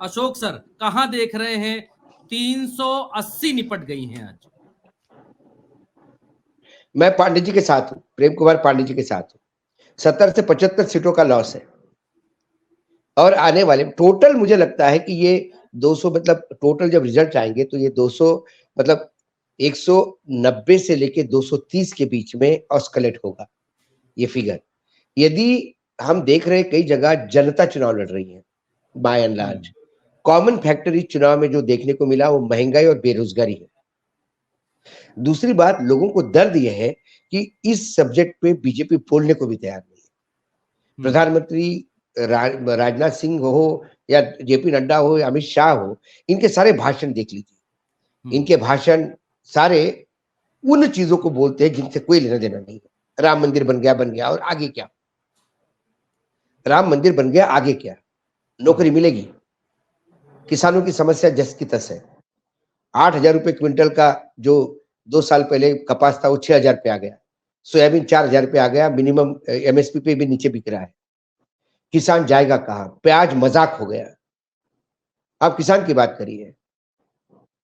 Ashok sir कहां देख रहे हैं 380 निपट गई हैं आज? मैं पांडे जी के साथ हूं, प्रेम कुमार पांडे जी के साथ हूं। 70 से 75 सीटों का लॉस है और आने वाले टोटल मुझे लगता है कि ये 200 मतलब टोटल जब रिजल्ट आएंगे तो ये 200 मतलब 190 से लेके 230 के बीच में ऑस्कलेट होगा ये फिगर। यदि हम देख रहे हैं कई जगह जनता चुनाव लड़ रही है by and large, common factor इस चुनाव में जो देखने को मिला वो महंगाई और बेरोजगारी है। दूसरी बात, लोगों को दर्द यह है कि इस सब्जेक्ट पे बीजेपी बोलने को भी तैयार नहीं है। प्रधानमंत्री राजनाथ सिंह हो या जेपी नड्डा हो या अमित शाह हो, इनके सारे भाषण देख लीजिए। इनके भाषण सारे उन चीजों को बोलते हैं जिनसे कोई लेना देना नहीं है। राम मंदिर बन गया और आगे क्या? राम मंदिर बन गया, आगे क्या? नौकरी मिलेगी? किसानों की समस्या जस की तस है। 8,000 रुपए क्विंटल का जो 2 साल पहले कपास था वो 6,000 पे आ गया। सोयाबीन 4,000 पे आ गया, मिनिमम एमएसपी पे भी नीचे बिक रहा है। किसान जाएगा कहां? प्याज मजाक हो गया। आप किसान की बात करिए।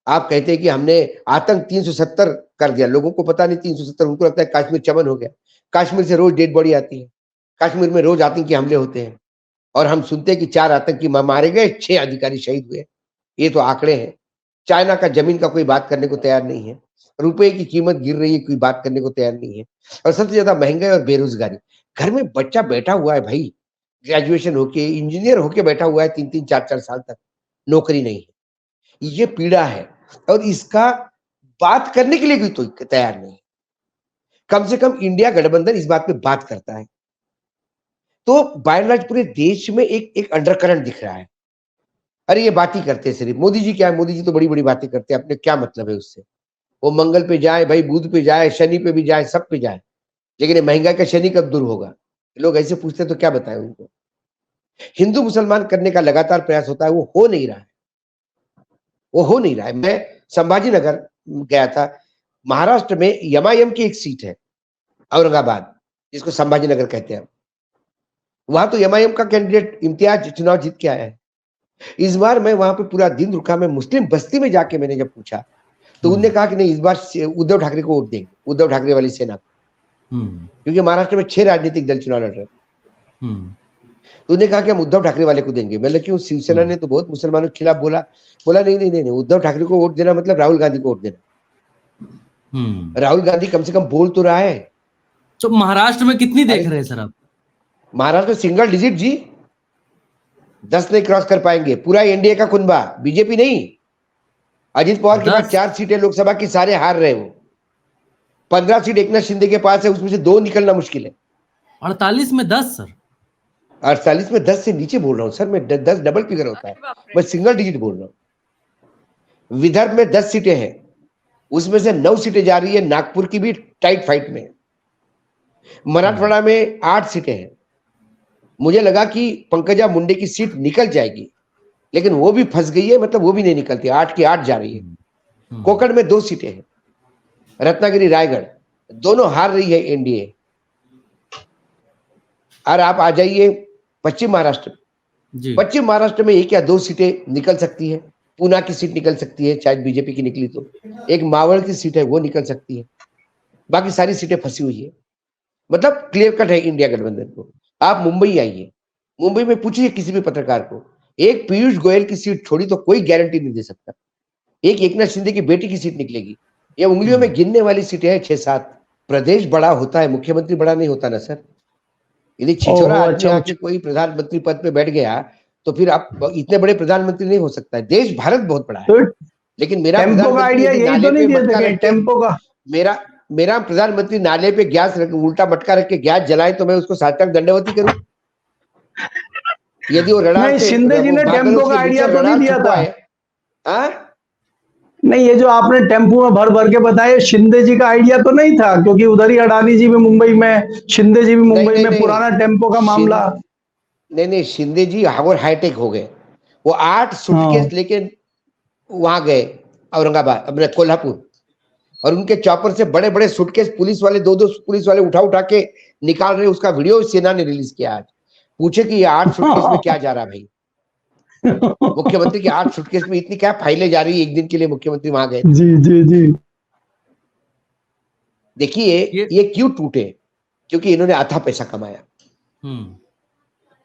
आप कहते हैं कि हमने आतंक 370 कर दिया, लोगों को पता नहीं 370, उनको लगता है कश्मीर चमन हो गया। कश्मीर से रोज डेड बॉडी आती है, कश्मीर में रोज आतंकी हमले होते हैं और हम सुनते हैं कि 4 आतंकी मारे गए, 6 अधिकारी शहीद हुए। ये तो आंकड़े हैं। चाइना का जमीन का कोई बात करने को तैयार नहीं है, रुपए की कीमत गिर रही है, कोई बात करने को तैयार नहीं है। और सबसे ज्यादा महंगाई और बेरोजगारी। घर में बच्चा बैठा हुआ है भाई, ग्रेजुएशन होके इंजीनियर होके बैठा हुआ है 3-3 4-4 साल तक, नौकरी नहीं है। ये पीड़ा है और इसका बात करने के लिए कोई तो तैयार नहीं। कम से कम इंडिया गठबंधन इस बात पे बात करता है। तो बाय एंड लार्ज पूरे देश में एक अंडरकरंट दिख रहा है। अरे ये बात ही करते हैं सिर्फ। मोदी जी क्या है? मोदी जी तो बड़ी बड़ी बातें करते हैं, अपने क्या मतलब है उससे? वो मंगल पे जाए भाई, बुध पे जाए, शनि पे भी जाए, सब पे जाए, लेकिन महंगाई का शनि कब दूर होगा? लोग ऐसे पूछते हैं तो क्या बताएं उनको? हिंदू मुसलमान करने का लगातार प्रयास होता है, वो हो नहीं रहा है, वो हो नहीं रहा है। मैं संभाजी नगर गया था, महाराष्ट्र में एमआईएम की एक सीट है औरंगाबाद, जिसको संभाजी नगर कहते हैं। वहां तो एमआईएम का कैंडिडेट इम्तियाज चुनाव जीत के आया है। इस बार मैं वहां पे पूरा दिन रुका। मैं मुस्लिम बस्ती में जाके मैंने जब पूछा तो उन्होंने कहा कि नहीं, इस बार उद्धव ठाकरे को वोट देंगे, उद्धव ठाकरे वाली सेना को, क्योंकि महाराष्ट्र में 6 राजनीतिक दल चुनाव लड़ रहे हैं। तो उन्होंने कहा कि हम उद्धव ठाकरे वाले को देंगे। मतलब क्यों? शिवसेना ने तो बहुत मुसलमानों के खिलाफ बोला। नहीं नहीं नहीं, उद्धव ठाकरे को वोट देना मतलब राहुल गांधी को वोट देना। राहुल गांधी कम से कम बोल तो रहा है। तो महाराष्ट्र में कितनी देख रहे हैं सर आप? महाराष्ट्र में सिंगल डिजिट जी, 10 नहीं क्रॉस कर पाएंगे। पूरा एनडीए का कुनबा, बीजेपी नहीं। अजित पवार के पास 4 सीटें लोकसभा की, सारे हार रहे हो। 15 सीट एकनाथ शिंदे के पास है, उसमें से 2 निकलना मुश्किल है। 48 में 10 सर। 48 में 10 से नीचे बोल रहा हूं सर मैं। 10 डबल फिगर होता है, मैं सिंगल डिजिट बोल रहा हूं। विदर्भ में 10 सीटें हैं, उसमें से 9 सीटें जा रही है नागपुर की भी टाइट फाइट में। मराठवाड़ा में 8 सीटें हैं। मुझे लगा कि पंकजा मुंडे की सीट निकल जाएगी, लेकिन वो भी फंस गई है, मतलब वो भी नहीं निकलती, 8 की 8 जा रही है। कोकण में 2 सीटें हैं, रत्नागिरी रायगढ़, दोनों हार रही है एनडीए। और आप आ जाइए पश्चिम महाराष्ट्र। पश्चिम महाराष्ट्र में 1 या 2 सीटें निकल सकती है। पूना की सीट निकल सकती है, शायद बीजेपी की निकली तो। एक मावड़ की सीट है, वो निकल सकती है। बाकी सारी सीटें फंसी हुई है। मतलब क्लियर कट है इंडिया गठबंधन को। आप मुंबई आइए, मुंबई में पूछिए किसी भी पत्रकार को, एक पीयूष गोयल की सीट छोड़ी तो कोई गारंटी नहीं दे सकता। एक एकनाथ शिंदे की बेटी की सीट निकलेगी। ये उंगलियों में गिनने वाली सीटें हैं, 6-7। प्रदेश बड़ा होता है, मुख्यमंत्री बड़ा नहीं होता ना सर। यदि छिछोरा आदमी आके कोई प्रधानमंत्री पद पे बैठ गया तो फिर आप इतने बड़े प्रधानमंत्री नहीं हो सकता है। देश भारत बहुत बड़ा है, लेकिन मेरा मेरा प्रधानमंत्री नाले पे गैस उल्टा मटका रख के गैस जलाए तो मैं उसको साष्टांग दंडवती करूं? यदि वो रडार से शिंदे जी ने टेम्पो का आइडिया तो नहीं दिया था? नहीं, ये जो आपने टेम्पो में भर भर के बताया, शिंदे जी का आइडिया तो नहीं था? क्योंकि उधर ही अडानी जी भी मुंबई में, शिंदे जी भी मुंबई में, पुराना टेम्पो का मामला। नहीं, शिंदे जी और हाईटेक हो गए। वो 8 सूटकेस लेके वहां गए औरंगाबाद, अपने कोल्हापुर, और उनके चॉपर से बड़े बड़े सूटकेस पुलिस वाले 2-2 पुलिस वाले उठा के निकाल रहे। उसका वीडियो सेना ने रिलीज किया आज। पूछे कि ये 8 सूटकेस में क्या जा रहा भाई? मुख्यमंत्री की 8 सूटकेस में इतनी क्या फाइलें जा रही है, एक दिन के लिए मुख्यमंत्री वहां गए। जी जी जी। देखिए ये क्यों टूटे, क्योंकि इन्होंने आधा पैसा कमाया।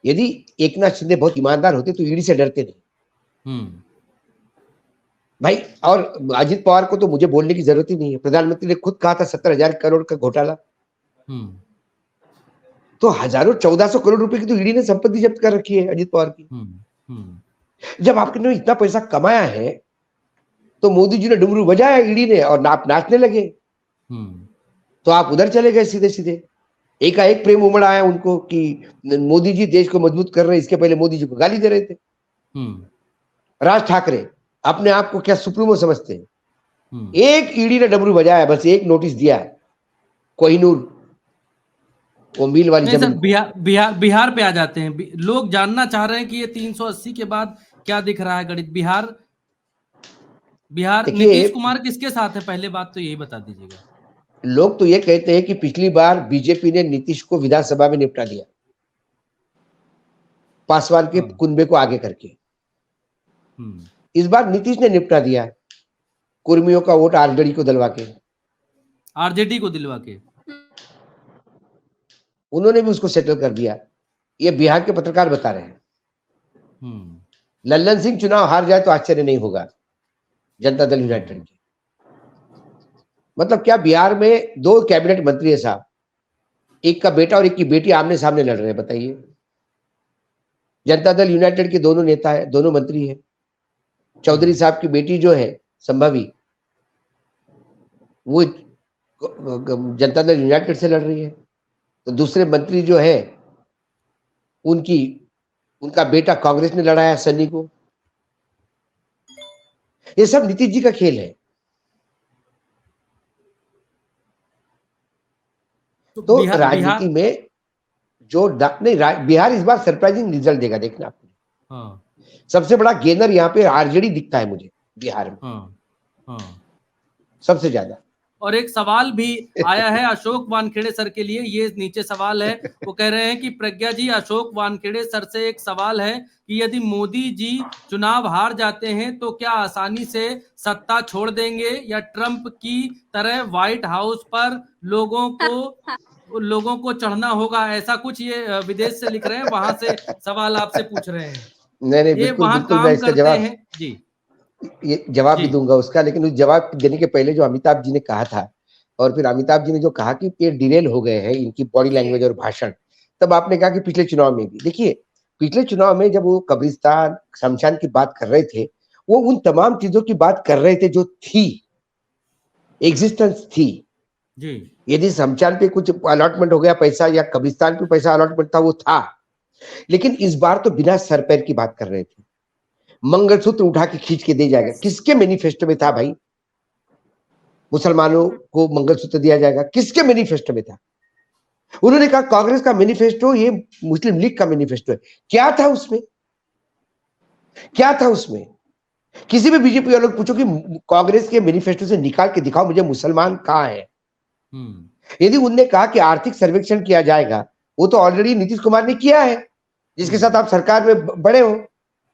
यदि एकनाथ शिंदे बहुत ईमानदार होते तो ईडी से डरते नहीं भाई। और अजित पवार को तो मुझे बोलने की जरूरत ही नहीं है, प्रधानमंत्री ने खुद कहा था 70,000 करोड़ का घोटाला। तो हजारों 1400 करोड़ रुपए की तो ईडी ने संपत्ति जब्त कर रखी है अजित पवार की। जब आपने इतना पैसा कमाया है तो मोदी जी ने डुमरू बजाया ईडी ने और आप नाचने लगे, तो आप उधर चले गए सीधे सीधे। एकाएक प्रेम उमड़ आया उनको कि मोदी जी देश को मजबूत कर रहे हैं, इसके पहले मोदी जी को गाली दे रहे थे। राज ठाकरे अपने आप को क्या सुप्रीमो समझते हैं। एक ईडी ने डमरू बजाया, बस एक नोटिस दिया, कोहिनूर वो मिल वाली जमीन। बिहार पे आ जाते हैं। लोग जानना चाह रहे हैं कि ये 380 के बाद क्या दिख रहा है गणित। बिहार नीतीश कुमार किसके साथ है, पहले बात तो यही बता दीजिएगा। लोग तो ये कहते हैं कि पिछली बार बीजेपी ने नीतीश को विधानसभा में निपटा दिया, पासवान के कुनबे को आगे करके। इस बार नीतीश ने निपटा दिया, कुर्मियों का वोट आरजेडी को दिलवा के, उन्होंने भी उसको सेटल कर दिया। ये बिहार के पत्रकार बता रहे हैं। लल्लन सिंह चुनाव हार जाए तो आश्चर्य नहीं होगा जनता दल यूनाइटेड के। मतलब क्या बिहार में 2 कैबिनेट मंत्री है साहब, एक का बेटा और एक की बेटी आमने सामने लड़ रहे हैं, बताइए। जनता दल यूनाइटेड के दोनों नेता है, दोनों मंत्री है। चौधरी साहब की बेटी जो है संभवी, वो जनता दल यूनाइटेड से लड़ रही है। तो दूसरे मंत्री जो है उनका बेटा कांग्रेस ने लड़ाया सन्नी को। ये सब नीतीश जी का खेल है। तो राजनीति में जो नहीं, बिहार इस बार सरप्राइजिंग रिजल्ट देगा, देखना आपने। सबसे बड़ा गेनर यहाँ पे आरजेडी दिखता है मुझे बिहार में सबसे ज्यादा। और एक सवाल भी आया है अशोक वानखेड़े सर के लिए, ये नीचे सवाल है। वो कह रहे हैं कि प्रज्ञा जी, अशोक वानखेड़े सर से एक सवाल है कि यदि मोदी जी चुनाव हार जाते हैं तो क्या आसानी से सत्ता छोड़ देंगे, या ट्रंप की तरह व्हाइट हाउस पर लोगों को चढ़ना होगा, ऐसा कुछ ये विदेश से लिख रहे हैं, वहां से सवाल आपसे पूछ रहे हैं। नहीं, बिल्कुल मैं इसका जवाब जी ये जवाब भी दूंगा उसका। लेकिन उस जवाब देने के पहले जो अमिताभ जी ने कहा था, और फिर अमिताभ जी ने जो कहा कि ये डिरेल हो गए हैं इनकी बॉडी लैंग्वेज और भाषण, तब आपने कहा कि पिछले चुनाव में भी। देखिए पिछले चुनाव में जब वो कब्रिस्तान शमशान की बात कर रहे थे, वो उन तमाम चीजों की बात कर रहे थे जो थी, एग्जिस्टेंस थी जी। यदि शमशान पे कुछ अलॉटमेंट हो गया पैसा, या कब्रिस्तान पे पैसा अलॉटमेंट था, वो था। लेकिन इस बार तो बिना सर पैर की बात कर रहे थे। मंगलसूत्र उठा के खींच के दे जाएगा, किसके मैनिफेस्टो में था भाई? मुसलमानों को मंगलसूत्र दिया जाएगा, किसके मैनिफेस्टो में था? उन्होंने कहा कांग्रेस का मैनिफेस्टो ये मुस्लिम लीग का मैनिफेस्टो है। क्या था उसमें? क्या था उसमें? किसी भी बीजेपी वालों को पूछो कि कांग्रेस के मैनिफेस्टो से निकाल के दिखाओ मुझे मुसलमान कहाँ है। यदि उनने कहा कि आर्थिक सर्वेक्षण किया जाएगा, वो तो ऑलरेडी नीतीश कुमार ने किया है, जिसके साथ आप सरकार में बड़े हो।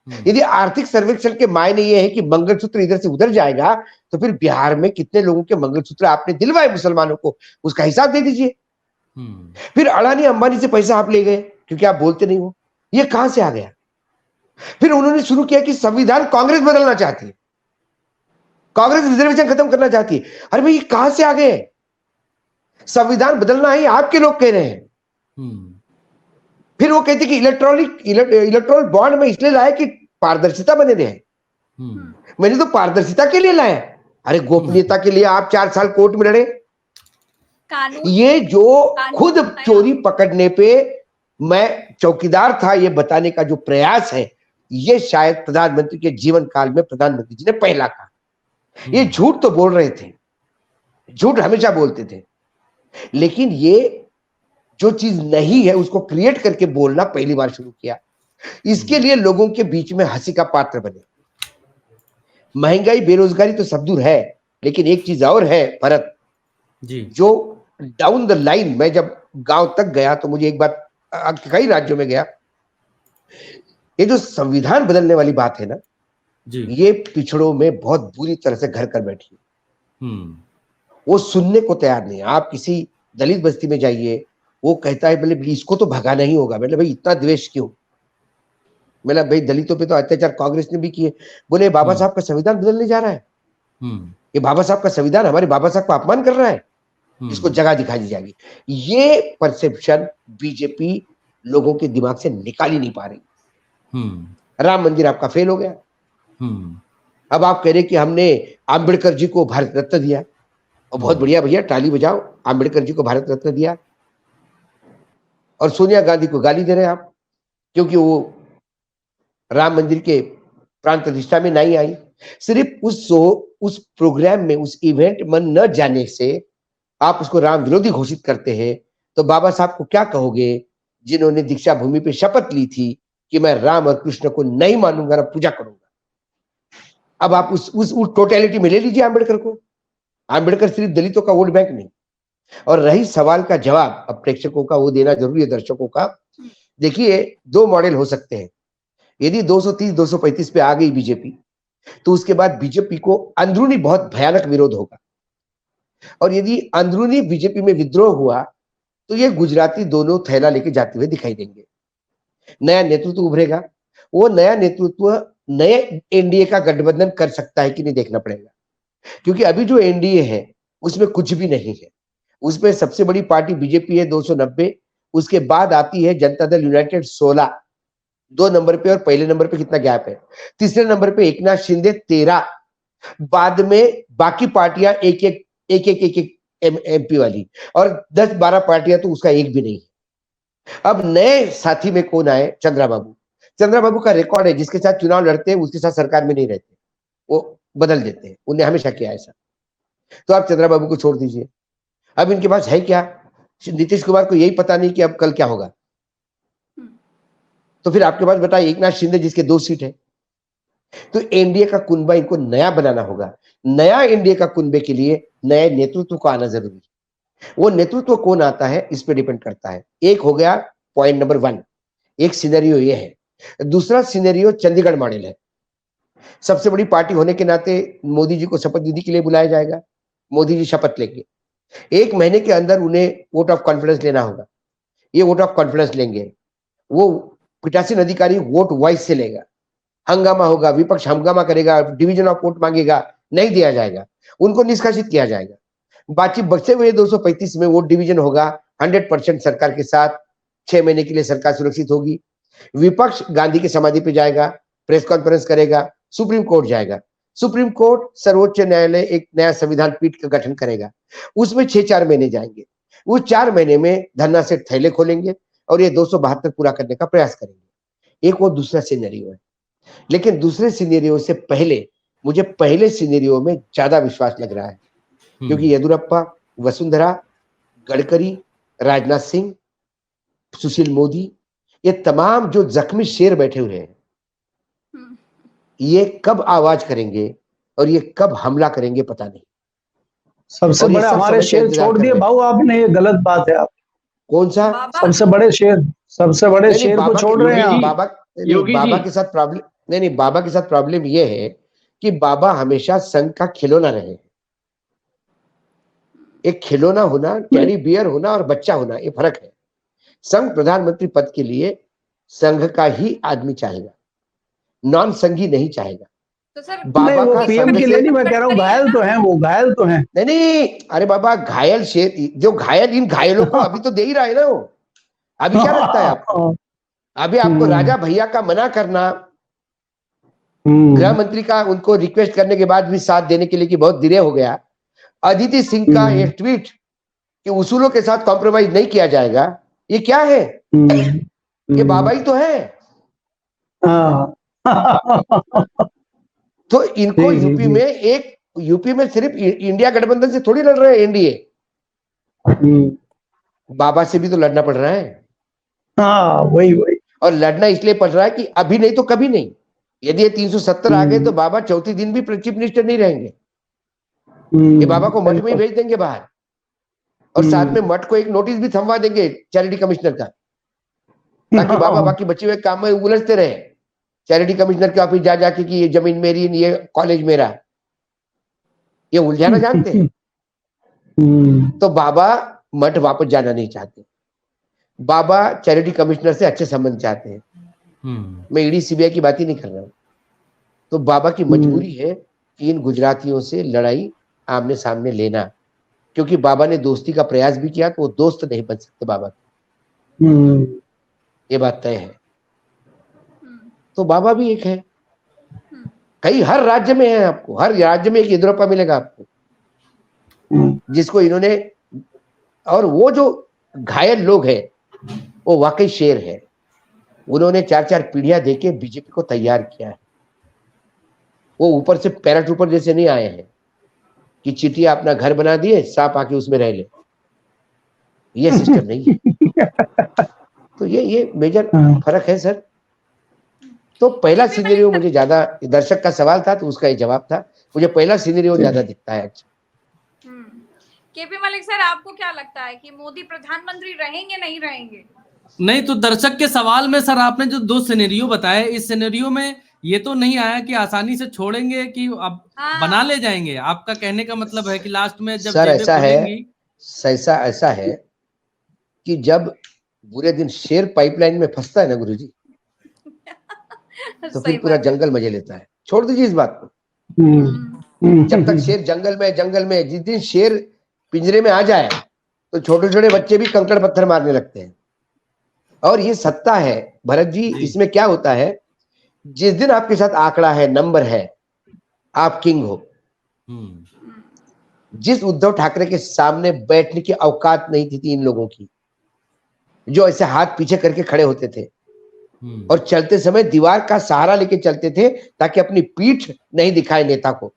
यदि आर्थिक सर्वेक्षण के मायने ये है कि मंगलसूत्र इधर से उधर जाएगा, तो फिर बिहार में कितने लोगों के मंगलसूत्र आपने दिलवाए मुसलमानों को, उसका हिसाब दे दीजिए। फिर अडानी अंबानी से पैसा आप ले गए क्योंकि आप बोलते नहीं हो, ये कहां से आ गया? फिर उन्होंने शुरू किया कि संविधान कांग्रेस बदलना चाहती है, कांग्रेस रिजर्वेशन खत्म करना चाहती है। अरे भाई कहां से आ गए? संविधान बदलना है आपके लोग कह रहे हैं। फिर वो कहते कि इलेक्ट्रॉल बॉन्ड में इसलिए लाया कि पारदर्शिता बने रहे। मैंने तो पारदर्शिता के लिए लाया। अरे गोपनीयता के लिए आप 4 साल कोर्ट में लड़े। ये जो खुद चोरी पकड़ने पे मैं चौकीदार था, ये बताने का जो प्रयास है, ये शायद प्रधानमंत्री के जीवन काल में प्रधानमंत्री जी ने पहला कहा। ये झूठ तो बोल रहे थे, झूठ हमेशा बोलते थे, लेकिन ये जो चीज नहीं है उसको क्रिएट करके बोलना पहली बार शुरू किया। इसके लिए लोगों के बीच में हंसी का पात्र बने। महंगाई बेरोजगारी तो सब दूर है, लेकिन एक चीज और है भरत जी, जो डाउन द लाइन, मैं जब गांव तक गया तो मुझे एक बात, कई राज्यों में गया, ये जो संविधान बदलने वाली बात है ना जी। ये पिछड़ों में बहुत बुरी तरह से घर कर बैठी है। हम्म। वो सुनने को तैयार नहीं है। आप किसी दलित बस्ती में जाइए, वो कहता है बोले इसको तो भगाना ही होगा। मतलब भाई इतना द्वेष क्यों? मतलब भाई दलितों पे तो अत्याचार कांग्रेस ने भी किए। बोले बाबा साहब का संविधान बदलने जा रहा है, ये बाबा साहब का संविधान हमारे बाबा साहब को अपमान कर रहा है, इसको जगह दिखाई दी जाएगी। ये परसेप्शन बीजेपी लोगों के दिमाग से निकाल ही नहीं पा रही। राम मंदिर आपका फेल हो गया। अब आप कह रहे कि हमने आंबेडकर जी को भारत रत्न दिया, और बहुत बढ़िया भैया, ताली बजाओ, आंबेडकर जी को भारत रत्न दिया। और सोनिया गांधी को गाली दे रहे हैं आप क्योंकि वो राम मंदिर के प्राण प्रतिष्ठा में नहीं आई। सिर्फ उस प्रोग्राम में, उस इवेंट में न जाने से आप उसको राम विरोधी घोषित करते हैं। तो बाबा साहब को क्या कहोगे जिन्होंने दीक्षा भूमि पे शपथ ली थी कि मैं राम और कृष्ण को नहीं मानूंगा, ना पूजा करूंगा। अब आप उस टोटलिटी में ले लीजिए आंबेडकर को। आंबेडकर सिर्फ दलितों का वोट बैंक नहीं। और रही सवाल का जवाब, अब प्रेक्षकों का वो देना जरूरी है, दर्शकों का। देखिए, दो मॉडल हो सकते हैं। यदि 230-235 पे आ गई बीजेपी, तो उसके बाद बीजेपी को अंदरूनी बहुत भयानक विरोध होगा। और यदि अंदरूनी बीजेपी में विद्रोह हुआ, तो ये गुजराती दोनों थैला लेके जाते हुए दिखाई देंगे। नया नेतृत्व उभरेगा। वो नया नेतृत्व नए एनडीए का गठबंधन कर सकता है कि नहीं, देखना पड़ेगा। क्योंकि अभी जो एनडीए है उसमें कुछ भी नहीं है। उसमें सबसे बड़ी पार्टी बीजेपी है 290, उसके बाद आती है जनता दल यूनाइटेड 16, 2 नंबर पे, और पहले नंबर पे कितना गैप है। तीसरे नंबर पे एकनाथ शिंदे 13, बाद में बाकी पार्टियां एक एमपी वाली, और 10-12 पार्टियां तो उसका एक भी नहीं है। अब नए साथी में कौन आए? चंद्राबाबू का रिकॉर्ड है, जिसके साथ चुनाव लड़ते हैं उसके साथ सरकार में नहीं रहते, वो बदल देते हैं, उन्हें हमेशा किया ऐसा। तो आप चंद्राबाबू को छोड़ दीजिए। अब इनके पास है क्या? नीतीश कुमार को यही पता नहीं कि अब कल क्या होगा। तो फिर आपके पास बताइए एकनाथ शिंदे जिसके 2 सीट है। तो एनडीए का कुनबा इनको नया बनाना होगा। नया एनडीए का कुनबे के लिए नए नेतृत्व को आना जरूरी है। वो नेतृत्व कौन आता है इस पे डिपेंड करता है। एक हो गया पॉइंट नंबर 1, एक सिनेरियो ये है। दूसरा सिनेरियो चंडीगढ़ मॉडल है। सबसे बड़ी पार्टी होने के नाते मोदी जी को शपथ विधि के लिए बुलाया जाएगा। मोदी जी शपथ लेंगे, 1 महीने के अंदर उन्हें वोट ऑफ कॉन्फिडेंस लेना होगा। ये वोट ऑफ कॉन्फिडेंस लेंगे, वो पीठासीन अधिकारी वोट वॉइस से लेगा। हंगामा होगा, विपक्ष हंगामा करेगा, डिवीजन ऑफ वोट मांगेगा, नहीं दिया जाएगा, उनको निष्कासित किया जाएगा। बाकी बचे हुए 235 में वोट डिवीजन होगा 100% सरकार के साथ। 6 महीने के लिए सरकार सुरक्षित होगी। विपक्ष गांधी की समाधि पे जाएगा, प्रेस कॉन्फ्रेंस करेगा, सुप्रीम कोर्ट जाएगा। सुप्रीम कोर्ट, सर्वोच्च न्यायालय एक नया संविधान पीठ का गठन करेगा। उसमें 6-4 महीने जाएंगे। वो 4 महीने में धरना से थैले खोलेंगे और ये 272 पूरा करने का प्रयास करेंगे। एक वो दूसरा सिनेरियो है। लेकिन दूसरे सिनेरियो से पहले मुझे पहले सिनेरियो में ज्यादा विश्वास लग रहा है, क्योंकि येदियुरप्पा, वसुंधरा, गडकरी, राजनाथ सिंह, सुशील मोदी, ये तमाम जो जख्मी शेर बैठे हुए हैं, ये कब आवाज करेंगे और ये कब हमला करेंगे पता नहीं। सबसे बड़े हमारे शेर छोड़ दिए भाऊ आपने, ये गलत बात है। आप कौन सा सबसे बड़े शेर को छोड़ रहे हैं। बाबा के साथ प्रॉब्लम नहीं, बाबा के साथ प्रॉब्लम ये है कि बाबा हमेशा संघ का खिलौना रहे। एक खिलौना होना, टेडी बियर होना और बच्चा होना, ये फर्क है। संघ प्रधानमंत्री पद के लिए संघ का ही आदमी चाहेगा, नॉन संघी नहीं चाहेगा। तो सर बाबा वो का पीएम के लिए नहीं, मैं कह रहा हूँ घायल तो हैं, वो घायल तो हैं। नहीं, अरे बाबा घायल शेर, जो घायल, इन घायलों को अभी तो दे ही रहा है ना वो। अभी क्या लगता है आपको? अभी आपको राजा भैया का मना करना, गृह मंत्री का उनको रिक्वेस्ट करने के बाद भी साथ देने के लिए कि बहुत देर हो गया। अदिति सिंह का एक ट्वीट कि उसूलों के साथ कॉम्प्रोमाइज नहीं किया जाएगा, ये क्या है? ये बाबा ही तो है। तो इनको यूपी में सिर्फ इंडिया गठबंधन से थोड़ी लड़ रहे हैं एनडीए, बाबा से भी तो लड़ना पड़ रहा है। वही और लड़ना इसलिए पड़ रहा है कि अभी नहीं तो कभी नहीं। यदि ये 370 आ गए तो बाबा चौथी दिन भी चीफ मिनिस्टर नहीं रहेंगे। ये बाबा को मठ में ही भेज देंगे बाहर, और साथ में मठ को एक नोटिस भी थमवा देंगे चैरिटी कमिश्नर का, ताकि बाबा बाकी बचे हुए काम में उलझते रहे। चैरिटी कमिश्नर के ऑफिस जा जाके कि ये जमीन मेरी, ये कॉलेज मेरा, ये उलझाना जानते हैं। तो बाबा मठ वापस जाना नहीं चाहते, बाबा चैरिटी कमिश्नर से अच्छे संबंध चाहते हैं। मैं ईडी सीबीआई की बात ही नहीं कर रहा हूं। तो बाबा की मजबूरी है कि इन गुजरातियों से लड़ाई आमने सामने लेना, क्योंकि बाबा ने दोस्ती का प्रयास भी किया तो वो दोस्त नहीं बन सकते बाबा के, ये बात तय है। तो बाबा भी एक है, कई हर राज्य में है, आपको हर राज्य में एक येदियुरप्पा मिलेगा आपको, जिसको इन्होंने, और वो जो घायल लोग हैं वो वाकई शेर है। उन्होंने 4-4 पीढ़ियां देके बीजेपी को तैयार किया है। वो ऊपर से पैराट्रूपर जैसे नहीं आए हैं कि चिटिया अपना घर बना दिए, सांप आके उसमें रह ले, ये सिस्टम नहीं है। तो ये मेजर फर्क है सर। तो पहला सिनेरियो मुझे ज्यादा, दर्शक का सवाल था तो उसका ये जवाब था, मुझे पहला सिनेरियो ज्यादा दिखता है। अच्छा, केपी मलिक सर, आपको क्या लगता है कि मोदी प्रधानमंत्री रहेंगे नहीं रहेंगे? नहीं, तो दर्शक के सवाल में सर आपने जो 2 सिनेरियो बताए, इस सिनेरियो में ये तो नहीं आया कि आसानी से छोड़ेंगे कि अब बना ले जाएंगे। आपका कहने का मतलब है कि लास्ट में जब सर ऐसा है कि जब बुरे दिन शेर पाइपलाइन में फंसता है ना गुरुजी, तो फिर पूरा जंगल मजे लेता है। छोड़ दीजिए इस बात को। जब तक शेर जंगल में, जिस दिन शेर पिंजरे में आ जाए तो छोटे छोटे बच्चे भी कंकड़ पत्थर मारने लगते हैं। और ये सत्ता है भरत जी, इसमें क्या होता है, जिस दिन आपके साथ आंकड़ा है, नंबर है, आप किंग हो। जिस उद्धव ठाकरे के सामने बैठने की औकात नहीं थी इन लोगों की, जो ऐसे हाथ पीछे करके खड़े होते थे और चलते समय दीवार का सहारा लेके चलते थे ताकि अपनी पीठ नहीं दिखाए नेता को।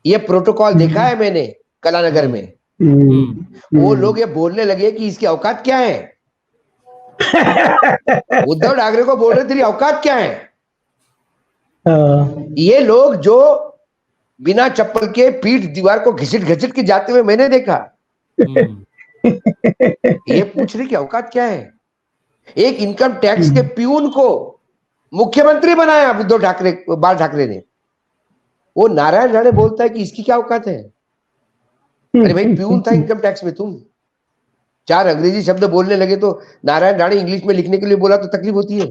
ये प्रोटोकॉल देखा है मैंने कलानगर में। वो लोग ये बोलने लगे कि इसकी औकात क्या है। उद्धव ठाकरे को बोल रहे तेरी औकात क्या है। ये लोग जो बिना चप्पल के पीठ दीवार को घिसट घिसट के जाते हुए मैंने देखा। ये पूछ रहे कि औकात क्या है। एक इनकम टैक्स के प्यून को मुख्यमंत्री बनाया उद्धव ठाकरे, बाल ठाकरे ने। वो नारायण राणे बोलता है कि इसकी क्या औकात है। अरे भाई, प्यून था इनकम टैक्स में, तुम 4 अंग्रेजी शब्द बोलने लगे तो नारायण राणे इंग्लिश में लिखने के लिए बोला तो तकलीफ होती है।